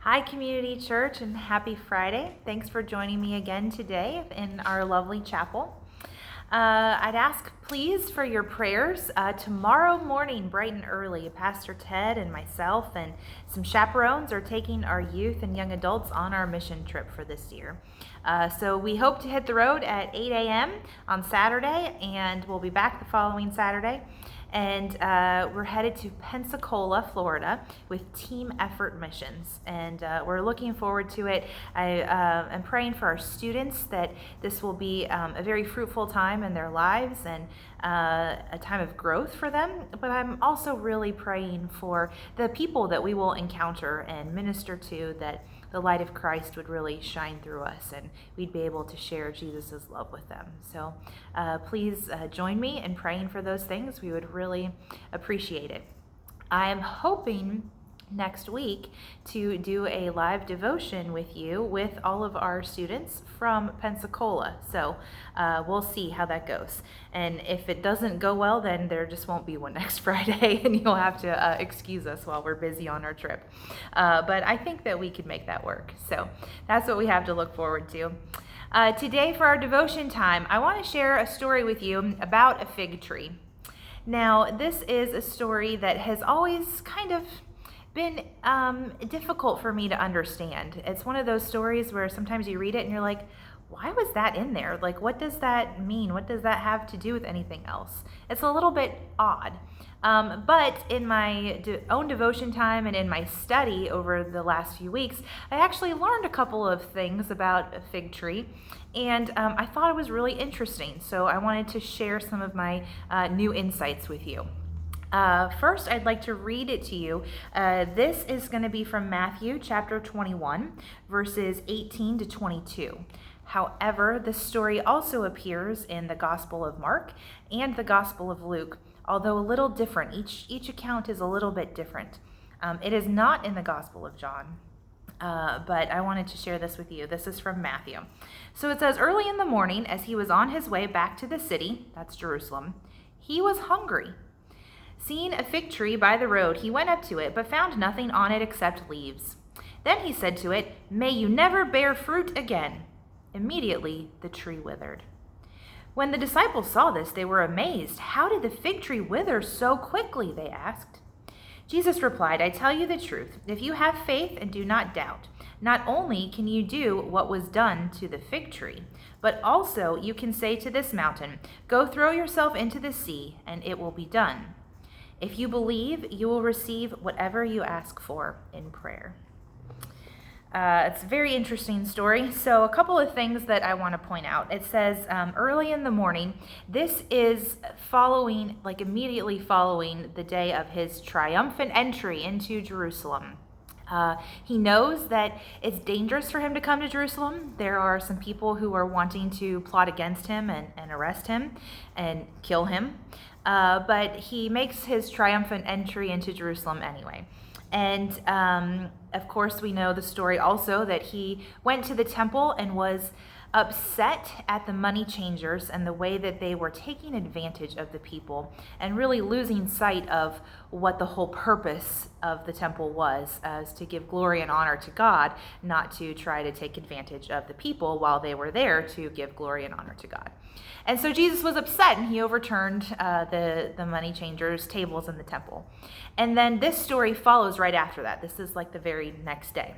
Hi, Community Church, and happy Friday. Thanks for joining me again today in our lovely chapel. I'd ask, please, for your prayers. Tomorrow morning, bright and early, Pastor Ted and myself and some chaperones are taking our youth and young adults on our mission trip for this year. So we hope to hit the road at 8 a.m. on Saturday, and we'll be back the following Saturday. And we're headed to Pensacola, Florida with Team Effort Missions, and we're looking forward to it. I am praying for our students that this will be a very fruitful time in their lives and a time of growth for them, but I'm also really praying for the people that we will encounter and minister to, that the light of Christ would really shine through us and we'd be able to share Jesus' love with them. So please join me in praying for those things. We would really appreciate it. I am hoping next week to do a live devotion with you with all of our students from Pensacola. So we'll see how that goes. And if it doesn't go well, then there just won't be one next Friday and you'll have to excuse us while we're busy on our trip. But I think that we could make that work. So that's what we have to look forward to. Today for our devotion time, I want to share a story with you about a fig tree. Now, this is a story that has always kind of been difficult for me to understand. It's one of those stories where sometimes you read it and you're like, why was that in there? Like, what does that mean? What does that have to do with anything else? It's a little bit odd. But in my own devotion time and in my study over the last few weeks, I actually learned a couple of things about a fig tree, and I thought it was really interesting. So I wanted to share some of my new insights with you. First, I'd like to read it to you. This is going to be from Matthew chapter 21, verses 18 to 22. However, this story also appears in the Gospel of Mark and the Gospel of Luke, although a little different. Each account is a little bit different. It is not in the Gospel of John, but I wanted to share this with you. This is from Matthew. So it says, early in the morning, as he was on his way back to the city, that's Jerusalem, he was hungry. Seeing a fig tree by the road, he went up to it, but found nothing on it except leaves. Then he said to it, "May you never bear fruit again." Immediately the tree withered. When the disciples saw this, they were amazed. "How did the fig tree wither so quickly?" they asked. Jesus replied, "I tell you the truth. If you have faith and do not doubt, not only can you do what was done to the fig tree, but also you can say to this mountain, 'Go throw yourself into the sea,' and it will be done. If you believe, you will receive whatever you ask for in prayer." It's a very interesting story. So a couple of things that I want to point out. It says early in the morning, this is following, like immediately following the day of his triumphant entry into Jerusalem. He knows that it's dangerous for him to come to Jerusalem. There are some people who are wanting to plot against him and arrest him and kill him. But he makes his triumphant entry into Jerusalem anyway. And of course, we know the story also that he went to the temple and was upset at the money changers and the way that they were taking advantage of the people and really losing sight of what the whole purpose of the temple was, as to give glory and honor to God, not to try to take advantage of the people while they were there to give glory and honor to God. And so Jesus was upset and he overturned the money changers' tables in the temple. And then this story follows right after that. This is like the very next day.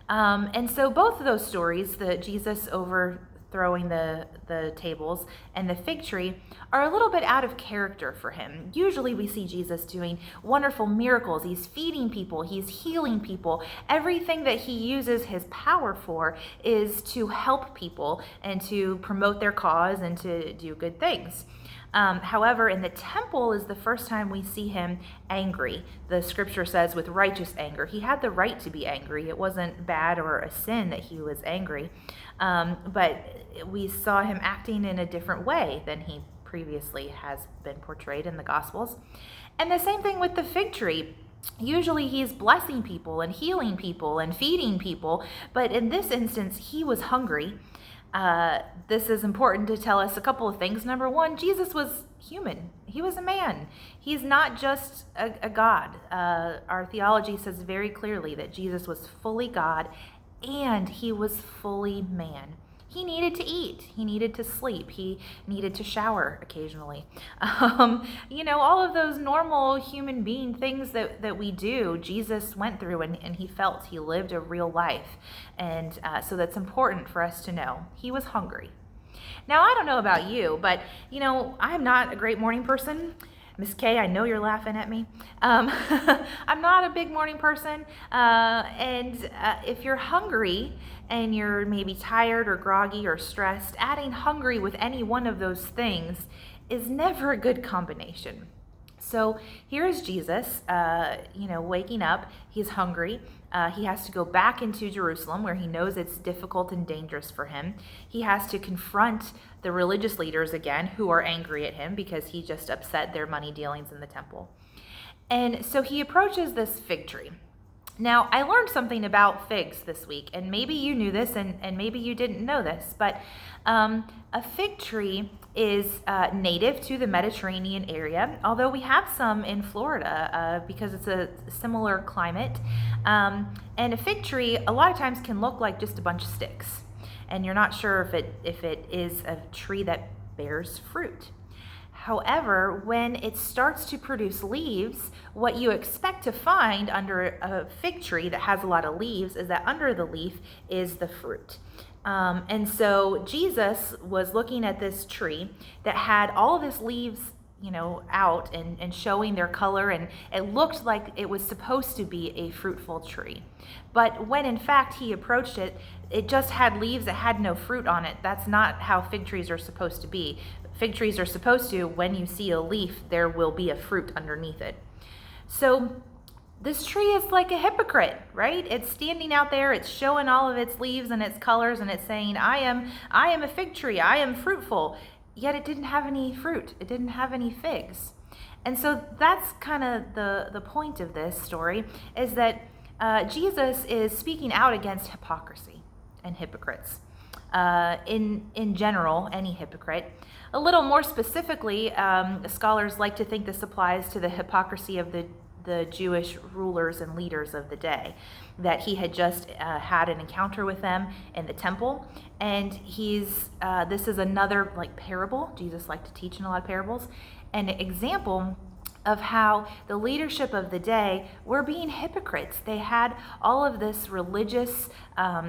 And so both of those stories, the Jesus overthrowing the tables and the fig tree, are a little bit out of character for him. Usually we see Jesus doing wonderful miracles. He's feeding people. He's healing people. Everything that he uses his power for is to help people and to promote their cause and to do good things. However, in the temple is the first time we see him angry. The scripture says with righteous anger. He had the right to be angry. It wasn't bad or a sin that he was angry. But we saw him acting in a different way than he previously has been portrayed in the Gospels. And the same thing with the fig tree. Usually he's blessing people and healing people and feeding people. But in this instance, he was hungry. This is important to tell us a couple of things. Number one, Jesus was human. He was a man. He's not just a God. Our theology says very clearly that Jesus was fully God and he was fully man. He needed to eat. He needed to sleep. He needed to shower occasionally. All of those normal human being things that we do, Jesus went through and he felt. He lived a real life. And so that's important for us to know. He was hungry. Now, I don't know about you, but, I'm not a great morning person. Miss Kay, I know you're laughing at me. I'm not a big morning person. And if you're hungry and you're maybe tired or groggy or stressed, adding hungry with any one of those things is never a good combination. So here is Jesus, waking up. He's hungry. He has to go back into Jerusalem where he knows it's difficult and dangerous for him. He has to confront the religious leaders again who are angry at him because he just upset their money dealings in the temple. And so he approaches this fig tree. Now, I learned something about figs this week, and maybe you knew this and maybe you didn't know this, but a fig tree is native to the Mediterranean area, although we have some in Florida because it's a similar climate. And a fig tree a lot of times can look like just a bunch of sticks, and you're not sure if it is a tree that bears fruit. However, when it starts to produce leaves, what you expect to find under a fig tree that has a lot of leaves is that under the leaf is the fruit. And so Jesus was looking at this tree that had all of its leaves, out and showing their color, and it looked like it was supposed to be a fruitful tree. But when in fact he approached it, it just had leaves that had no fruit on it. That's not how fig trees are supposed to be. Fig trees are supposed to, when you see a leaf, there will be a fruit underneath it. So this tree is like a hypocrite, right? It's standing out there, it's showing all of its leaves and its colors, and it's saying, I am a fig tree, I am fruitful. Yet it didn't have any fruit. It didn't have any figs. And so that's kind of the point of this story, is that Jesus is speaking out against hypocrisy and hypocrites. In general, any hypocrite. A little more specifically, scholars like to think this applies to the hypocrisy of the Jewish rulers and leaders of the day, that he had just had an encounter with them in the temple, and this is another parable. Jesus liked to teach in a lot of parables, an example of how the leadership of the day were being hypocrites. They had all of this religious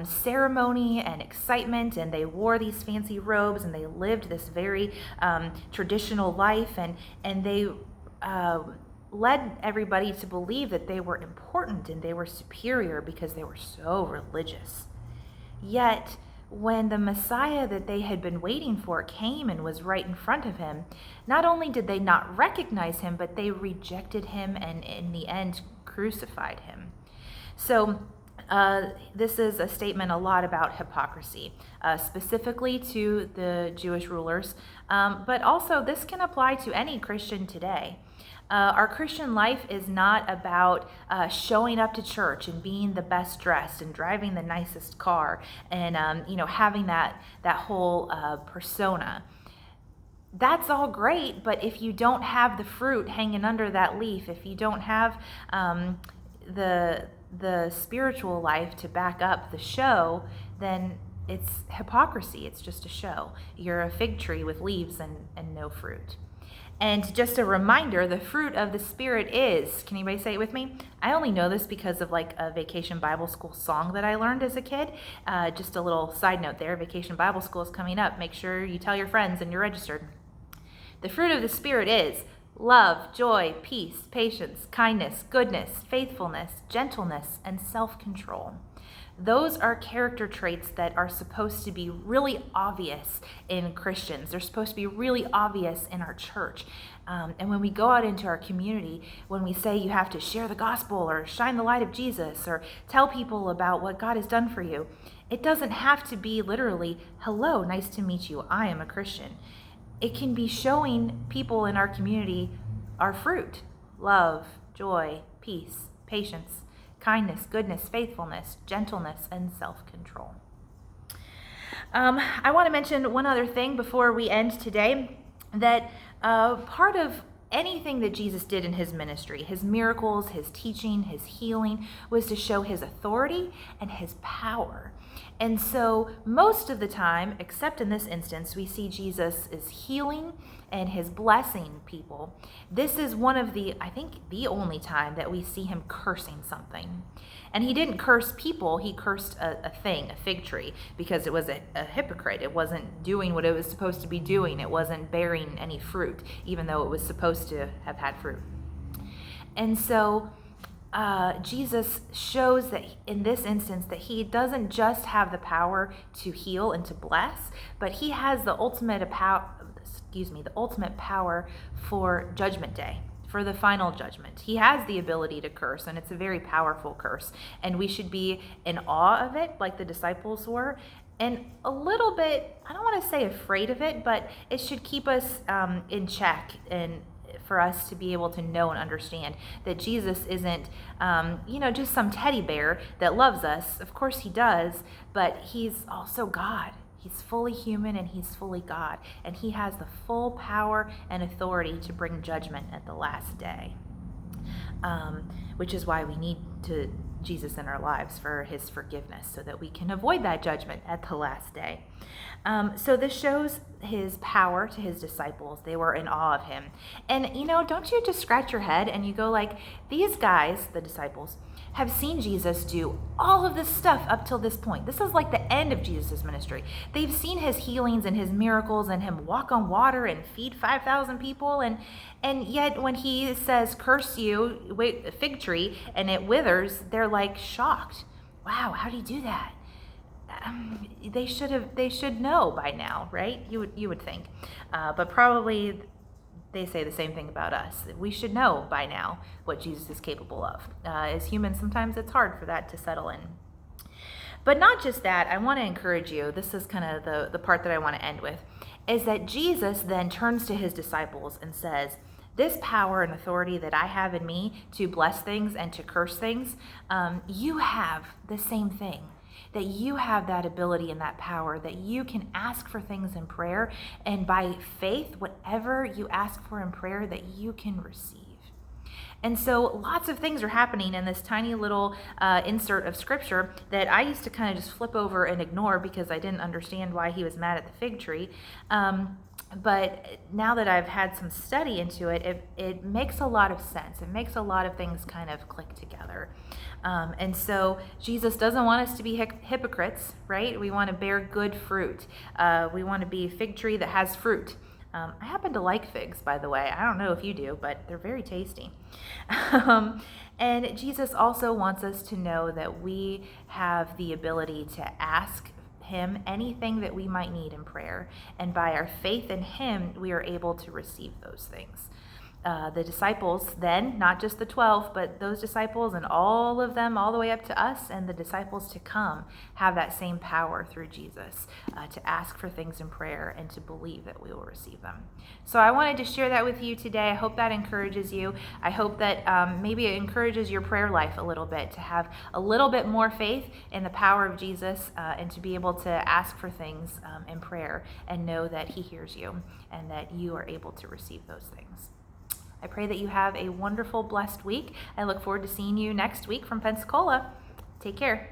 ceremony and excitement, and they wore these fancy robes, and they lived this very traditional life, and they led everybody to believe that they were important and they were superior because they were so religious. Yet, when the Messiah that they had been waiting for came and was right in front of him, not only did they not recognize him, but they rejected him and in the end crucified him. So this is a statement a lot about hypocrisy, specifically to the Jewish rulers, but also this can apply to any Christian today. Our Christian life is not about showing up to church and being the best dressed and driving the nicest car and having that whole persona. That's all great, but if you don't have the fruit hanging under that leaf, if you don't have the spiritual life to back up the show, then it's hypocrisy. It's just a show. You're a fig tree with leaves and no fruit. And just a reminder, the fruit of the Spirit is, can anybody say it with me? I only know this because of a Vacation Bible School song that I learned as a kid. Just a little side note there, Vacation Bible School is coming up. Make sure you tell your friends and you're registered. The fruit of the Spirit is love, joy, peace, patience, kindness, goodness, faithfulness, gentleness, and self-control. Those are character traits that are supposed to be really obvious in Christians. They're supposed to be really obvious in our church. And when we go out into our community, when we say you have to share the gospel or shine the light of Jesus or tell people about what God has done for you, it doesn't have to be literally, hello, nice to meet you, I am a Christian. It can be showing people in our community our fruit: love, joy, peace, patience, kindness, goodness, faithfulness, gentleness, and self-control. I want to mention one other thing before we end today, that part of anything that Jesus did in his ministry, his miracles, his teaching, his healing, was to show his authority and his power. And so most of the time, except in this instance, we see Jesus is healing and his blessing people. This is one of I think the only time that we see him cursing something. And he didn't curse people, he cursed a thing, a fig tree, because it was a hypocrite. It wasn't doing what it was supposed to be doing. It wasn't bearing any fruit, even though it was supposed to have had fruit. And so Jesus shows that in this instance that he doesn't just have the power to heal and to bless, but he has the ultimate power for Judgment Day, for the final judgment. He has the ability to curse, and it's a very powerful curse, and we should be in awe of it like the disciples were, and a little bit, I don't want to say afraid of it, but it should keep us in check, and for us to be able to know and understand that Jesus isn't, just some teddy bear that loves us. Of course he does, but he's also God. He's fully human and he's fully God, and he has the full power and authority to bring judgment at the last day, which is why we need Jesus in our lives for his forgiveness, so that we can avoid that judgment at the last day. So this shows his power to his disciples. They were in awe of him. And, don't you just scratch your head and you go like, these guys, the disciples, have seen Jesus do all of this stuff up till this point. This is like the end of Jesus' ministry. They've seen his healings and his miracles and him walk on water and feed 5,000 people. And yet when he says, curse you, wait, a fig tree, and it withers, they're like shocked. Wow, how do you do that? They should know by now, right? You would think. But probably they say the same thing about us. We should know by now what Jesus is capable of. As humans, sometimes it's hard for that to settle in. But not just that, I want to encourage you, this is kind of the part that I want to end with, is that Jesus then turns to his disciples and says, this power and authority that I have in me to bless things and to curse things, you have the same thing. That you have that ability and that power, that you can ask for things in prayer, and by faith, whatever you ask for in prayer, that you can receive. And so lots of things are happening in this tiny little insert of scripture that I used to kind of just flip over and ignore because I didn't understand why he was mad at the fig tree. But now that I've had some study into it, it makes a lot of sense. It makes a lot of things kind of click together. And so Jesus doesn't want us to be hypocrites, right? We want to bear good fruit. We want to be a fig tree that has fruit. I happen to like figs, by the way. I don't know if you do, but they're very tasty. And Jesus also wants us to know that we have the ability to ask him anything that we might need in prayer. And by our faith in him, we are able to receive those things. The disciples then, not just the 12, but those disciples and all of them all the way up to us and the disciples to come, have that same power through Jesus to ask for things in prayer and to believe that we will receive them. So I wanted to share that with you today. I hope that encourages you. I hope that maybe it encourages your prayer life a little bit, to have a little bit more faith in the power of Jesus and to be able to ask for things in prayer and know that he hears you and that you are able to receive those things. I pray that you have a wonderful, blessed week. I look forward to seeing you next week from Pensacola. Take care.